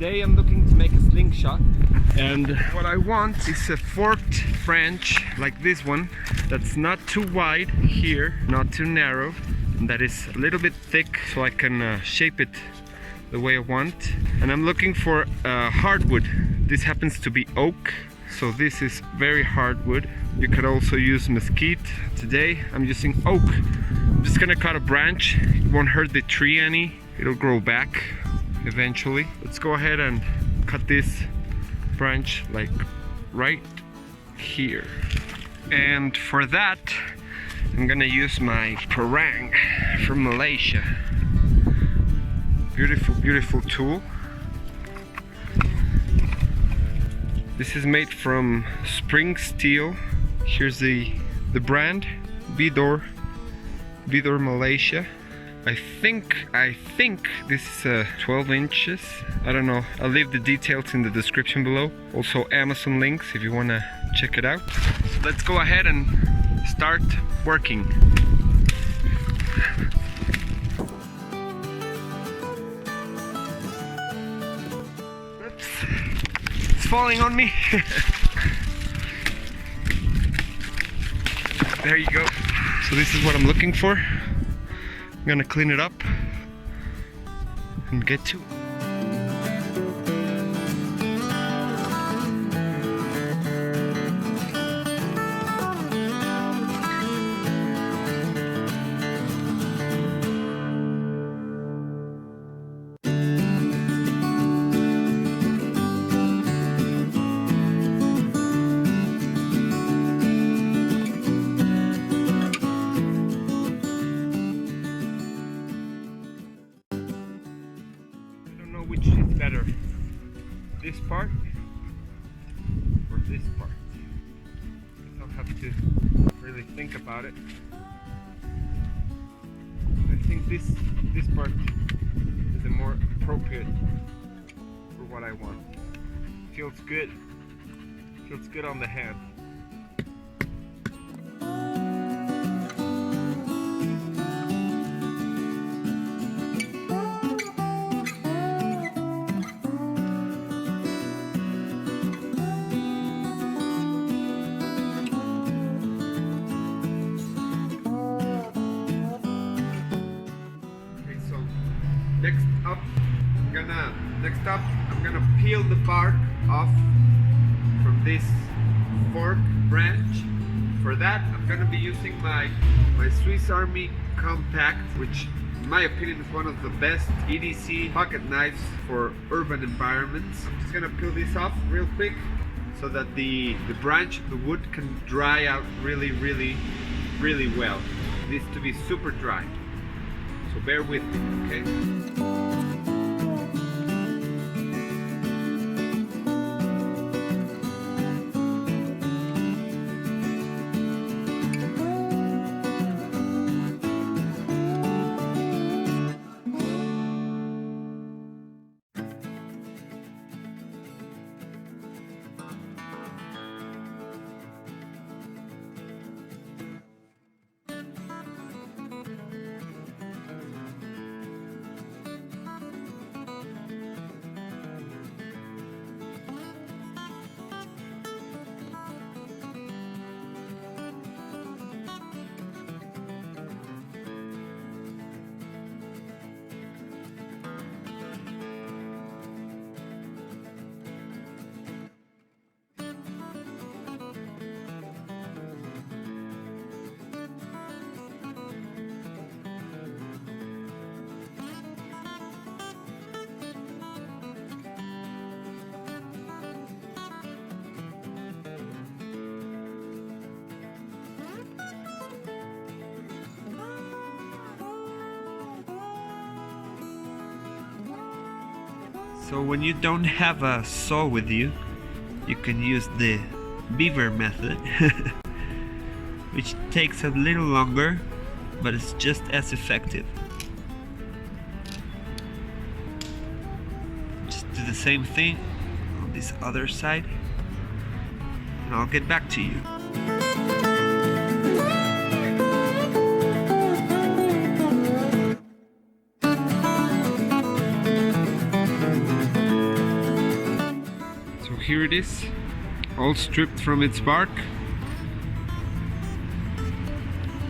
Today I'm looking to make a slingshot, and what I want is a forked branch like this one that's not too wide here, not too narrow, and that is a little bit thick so I can shape it the way I want. And I'm looking for hardwood. This happens to be oak, so this is very hardwood. You could also use mesquite. Today I'm using oak. I'm just gonna cut a branch. It won't hurt the tree any. It'll grow back eventually. Let's go ahead and cut this branch like right here. And for that, I'm gonna use my parang from Malaysia. Beautiful, beautiful tool. This is made from spring steel. Here's the brand, Bidor Malaysia. I think this is 12 inches. I don't know. I'll leave the details in the description below. Also Amazon links if you wanna check it out. So let's go ahead and start working. Oops. It's falling on me. There you go. So this is what I'm looking for. I'm gonna clean it up and get to it. Which is better, this part or this part? I'll have to really think about it. I think this part is the more appropriate for what I want. Feels good. Feels good on the hand. Next up, I'm gonna peel the bark off from this fork branch. For that, I'm gonna be using my Swiss Army Compact, which in my opinion is one of the best EDC pocket knives for urban environments. I'm just gonna peel this off real quick so that the branch of the wood can dry out really well. It needs to be super dry, so bear with me, okay? So when you don't have a saw with you, you can use the beaver method, which takes a little longer, but it's just as effective. Just do the same thing on this other side, and I'll get back to you. here it is, all stripped from its bark.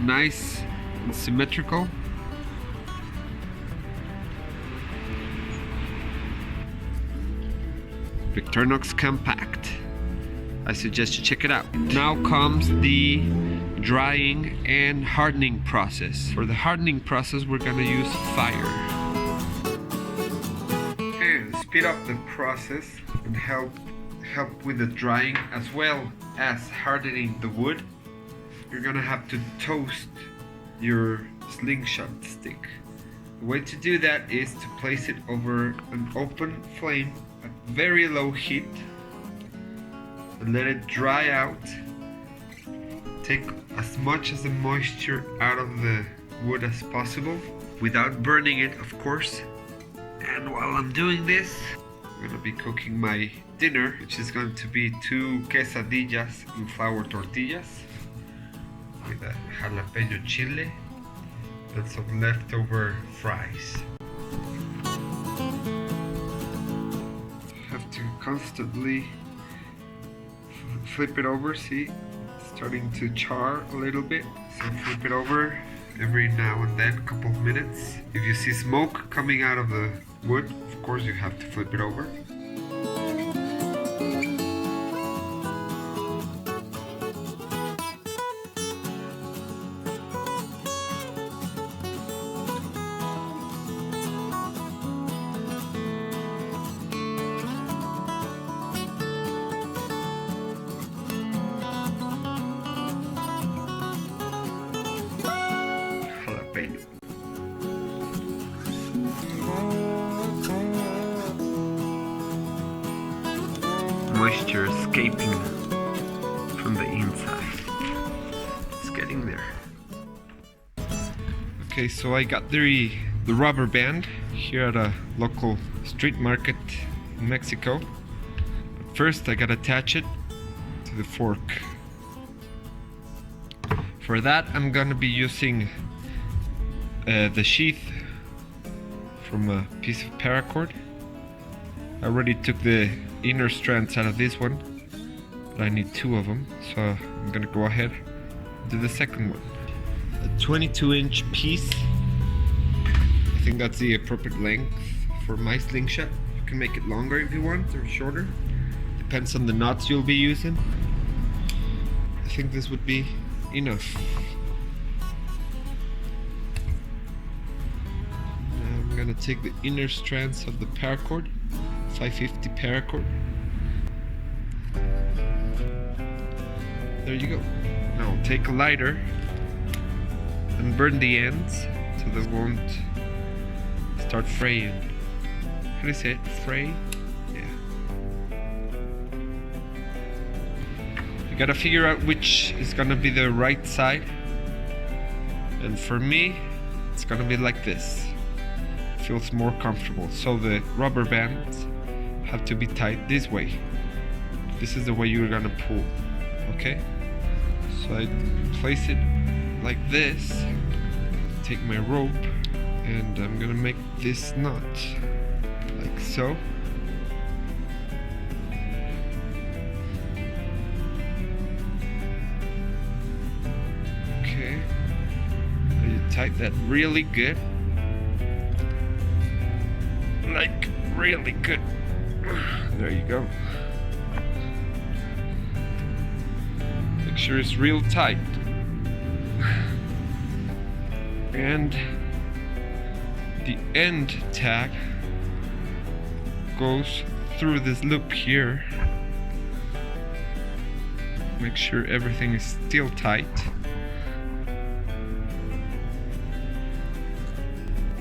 Nice and symmetrical. Victorinox Compact. I suggest you check it out. Now comes the drying and hardening process. For the hardening process, we're gonna use fire. And speed up the process and help with the drying as well as hardening the wood. You're gonna have to toast your slingshot stick. The way to do that is to place it over an open flame at very low heat and let it dry out. Take as much of the moisture out of the wood as possible without burning it, of course. And while I'm doing this, I'm gonna be cooking my dinner, which is going to be 2 quesadillas and flour tortillas with a jalapeno chile and some leftover fries. Have to constantly flip it over, see? It's starting to char a little bit, so flip it over every now and then, couple of minutes. If you see smoke coming out of the wood, of course you have to flip it over. Moisture escaping from the inside. It's getting there. Okay, so I got the rubber band here at a local street market in Mexico. But first I gotta attach it to the fork. For that I'm gonna be using the sheath from a piece of paracord. I already took the inner strands out of this one, but I need 2 of them, so I'm gonna go ahead and do the second one. A 22-inch piece. I think that's the appropriate length for my slingshot. You can make it longer if you want, or shorter. Depends on the knots you'll be using. I think this would be enough. Now I'm gonna take the inner strands of the paracord, 550 paracord. There you go. Now take a lighter and burn the ends so they won't start fraying. How do you say it? Fray? Yeah. You gotta figure out which is gonna be the right side. And for me, it's gonna be like this. It feels more comfortable. So the rubber bands have to be tied this way. This is the way you're gonna pull, okay? So I place it like this, take my rope, and I'm gonna make this knot, like so. Okay, and you tight that really good, like really good. There you go. Make sure it's real tight. And the end tag goes through this loop here. Make sure everything is still tight.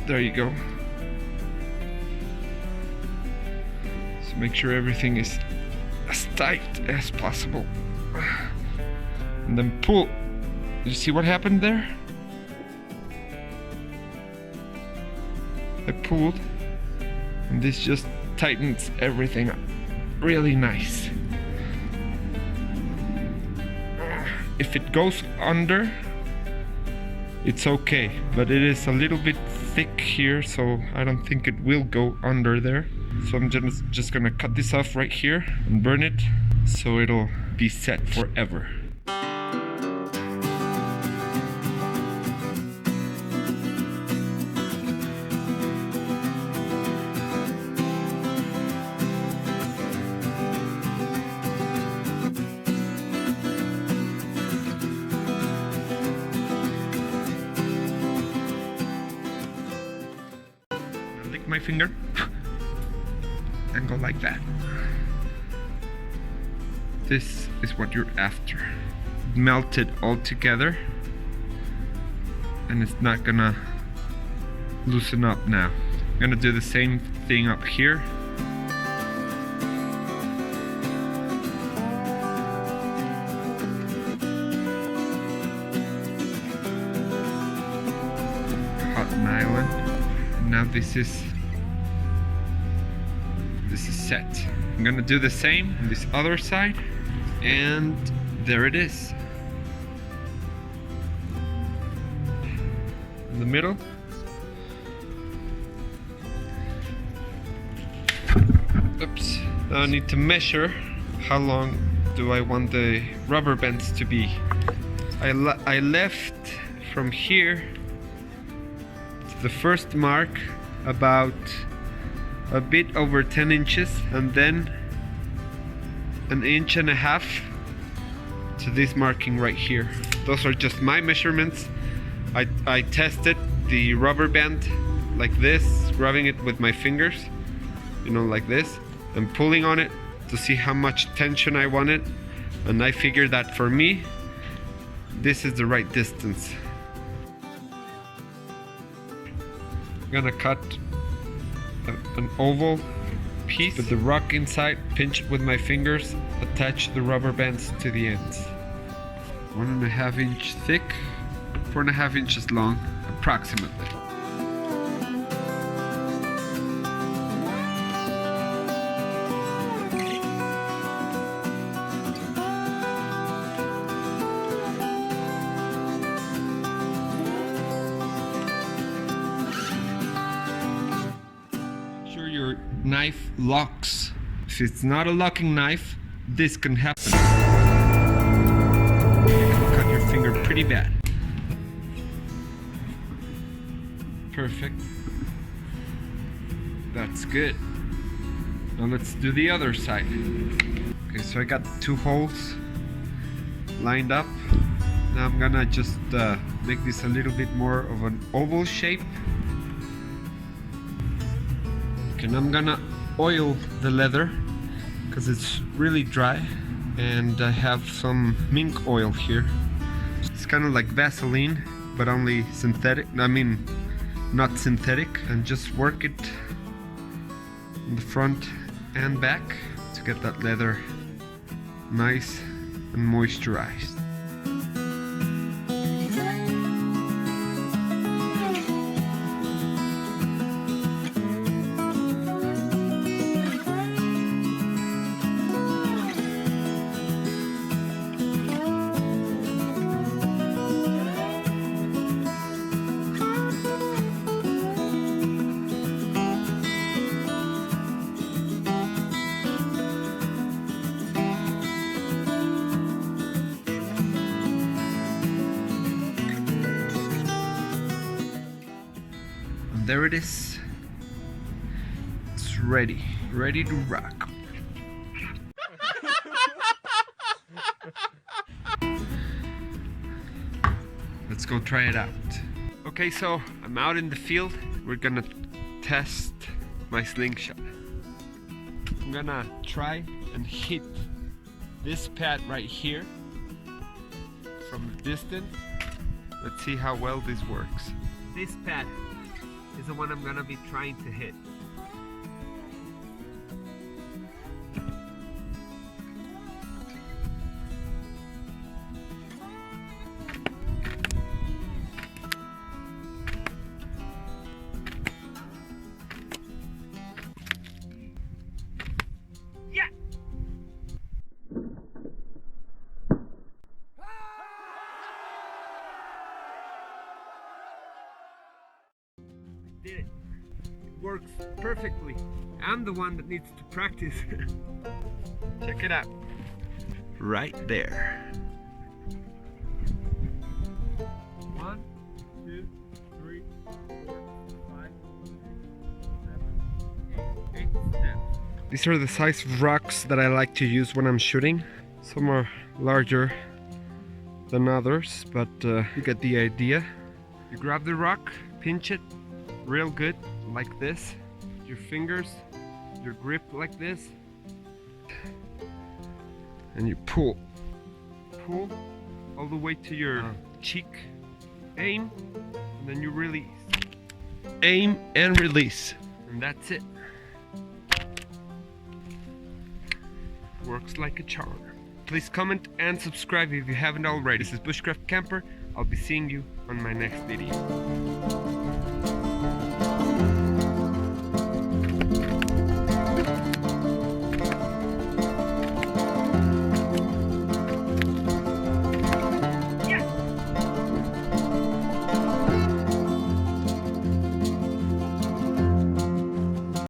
There you go. Make sure everything is as tight as possible. And then pull. Did you see what happened there? I pulled, and this just tightens everything up. Really nice. If it goes under, it's okay, but it is a little bit thick here, so I don't think it will go under there. So I'm just gonna cut this off right here and burn it so it'll be set forever. Lick my finger and go like that. This is what you're after. Melt it all together and it's not gonna loosen up now. I'm gonna do the same thing up here. Hot nylon. And now this is set. I'm gonna do the same on this other side, and there it is. In the middle. Oops. Now I need to measure how long do I want the rubber bands to be. I left from here to the first mark about a bit over 10 inches, and then 1.5 inches to this marking right here. Those are just my measurements. I tested the rubber band like this, rubbing it with my fingers, you know, like this, and pulling on it to see how much tension I wanted, and I figured that for me this is the right distance. I'm gonna cut an oval piece with the rock inside, pinch it with my fingers, attach the rubber bands to the ends. 1.5 inch thick, 4.5 inches long, approximately. Your knife locks. If it's not a locking knife, this can happen. You can cut your finger pretty bad. Perfect. That's good. Now let's do the other side. Okay, so I got 2 holes lined up. Now I'm gonna just make this a little bit more of an oval shape. And I'm gonna oil the leather because it's really dry, and I have some mink oil here. It's kind of like Vaseline, but only synthetic. I mean, not synthetic. And just work it in the front and back to get that leather nice and moisturized. There it is. It's ready to rock. Let's go try it out. Okay, so I'm out in the field. We're gonna test my slingshot. I'm gonna try and hit this pad right here from a distance. Let's see how well this works. This pad is the one I'm gonna be trying to hit. Yeah! perfectly. I'm the one that needs to practice. Check it out. Right there. 1, 2, 3, 4, 5, 6, 7, 8 steps. These are the size of rocks that I like to use when I'm shooting. Some are larger than others, but you get the idea. You grab the rock, pinch it real good, like this. Your fingers, your grip like this. And you pull. Pull all the way to your cheek. Aim, and then you release. Aim and release. And that's it. Works like a charm. Please comment and subscribe if you haven't already. This is Bushcraft Camper. I'll be seeing you on my next video.